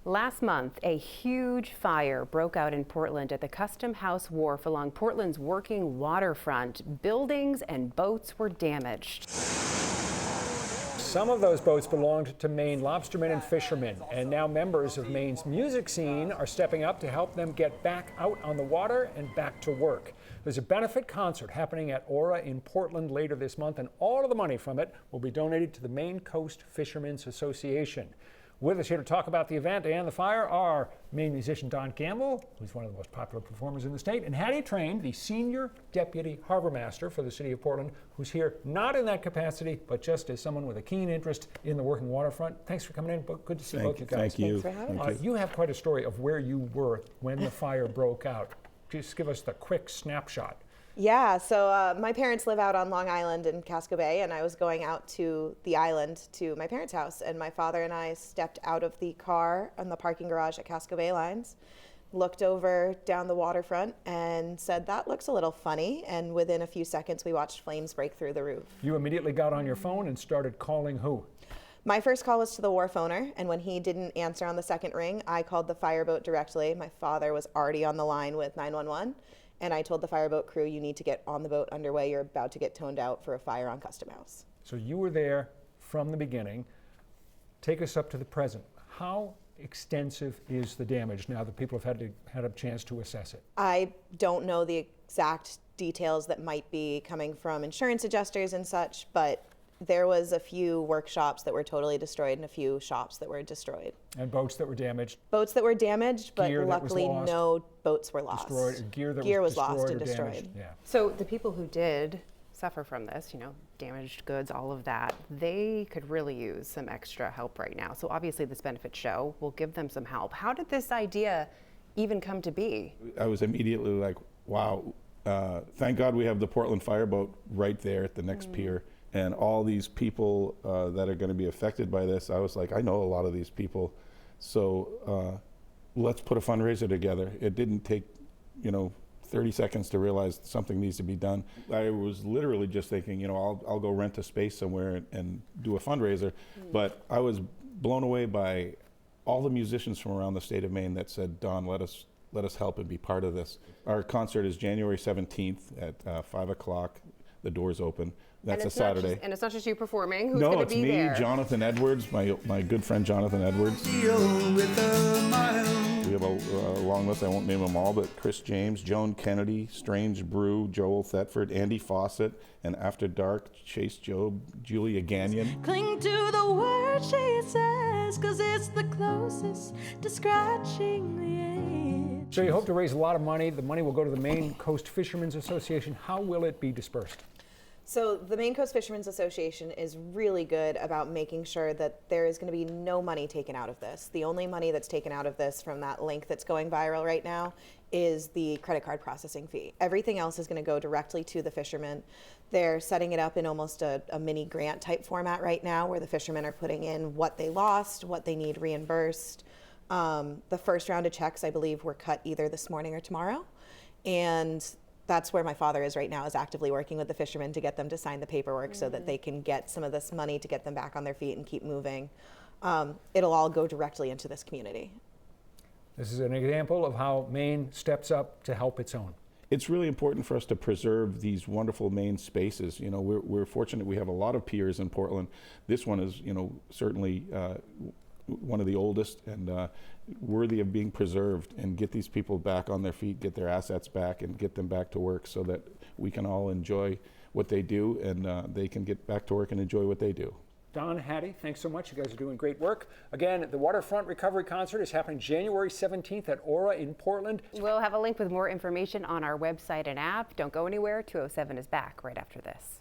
Last month, a huge fire broke out in Portland at the Custom House Wharf along Portland's working waterfront. Buildings and boats were damaged. Some of those boats belonged to Maine lobstermen and fishermen, and now members of Maine's music scene are stepping up to help them get back out on the water and back to work. There's a benefit concert happening at Aura in Portland later this month, and all of the money from it will be donated to the Maine Coast Fishermen's Association. With us here to talk about the event and the fire are Maine musician Don Campbell, who's one of the most popular performers in the state, and Hattie Train, the Senior Deputy Harbor Master for the City of Portland, who's here not in that capacity, but just as someone with a keen interest in the working waterfront. Thanks for coming in. Good to see both you guys. Thank you. Thanks for having us. You have quite a story of where you were when the fire broke out. Just give us the quick snapshot. Yeah, so my parents live out on Long Island in Casco Bay, and I was going out to the island to my parents' house, and my father and I stepped out of the car on the parking garage at Casco Bay Lines, looked over down the waterfront, and said, that looks a little funny, and within a few seconds we watched flames break through the roof. You immediately got on your phone and started calling who? My first call was to the wharf owner, and when he didn't answer on the second ring, I called the fireboat directly. My father was already on the line with 911. And I told the fireboat crew, you need to get on the boat underway. You're about to get toned out for a fire on Custom House. So you were there from the beginning. Take us up to the present. How extensive is the damage now that people have had a chance to assess it? I don't know the exact details that might be coming from insurance adjusters and such, but there was a few workshops that were totally destroyed and a few shops that were destroyed. And boats that were damaged? Boats that were damaged, but gear luckily no boats were lost. Destroyed, gear that was lost and destroyed. Damaged. Yeah. So the people who did suffer from this, damaged goods, all of that, they could really use some extra help right now. So obviously this benefit show will give them some help. How did this idea even come to be? I was immediately like, wow, thank God we have the Portland Fireboat right there at the next pier. And all these people that are going to be affected by this, I was like, I know a lot of these people, so let's put a fundraiser together. It didn't take, 30 seconds to realize something needs to be done. I was literally just thinking, I'll go rent a space somewhere and do a fundraiser. But I was blown away by all the musicians from around the state of Maine that said, Don, let us help and be part of this. Our concert is January 17th at 5 o'clock. The doors open. That's a Saturday. And it's not just you performing. Who's going to be there? No, it's me, Jonathan Edwards, my good friend Jonathan Edwards. We have a long list. I won't name them all, but Chris James, Joan Kennedy, Strange Brew, Joel Thetford, Andy Fawcett, and After Dark, Chase Job, Julia Gagnon. Cling to the word she says, 'cause it's the closest to scratching the itch. So you hope to raise a lot of money. The money will go to the Maine Coast Fishermen's Association. How will it be dispersed? So the Maine Coast Fishermen's Association is really good about making sure that there is going to be no money taken out of this. The only money that's taken out of this from that link that's going viral right now is the credit card processing fee. Everything else is going to go directly to the fishermen. They're setting it up in almost a mini grant type format right now where the fishermen are putting in what they lost, what they need reimbursed. The first round of checks, I believe, were cut either this morning or tomorrow. And that's where my father is right now, is actively working with the fishermen to get them to sign the paperwork so that they can get some of this money to get them back on their feet and keep moving. It'll all go directly into this community. This is an example of how Maine steps up to help its own. It's really important for us to preserve these wonderful Maine spaces. We're fortunate we have a lot of piers in Portland. This one is, certainly one of the oldest and worthy of being preserved, and get these people back on their feet, get their assets back, and get them back to work so that we can all enjoy what they do and they can get back to work and enjoy what they do. Don, Hattie, thanks so much. You guys are doing great work. Again, the Waterfront Recovery Concert is happening January 17th at Aura in Portland. We'll have a link with more information on our website and app. Don't go anywhere. 207 is back right after this.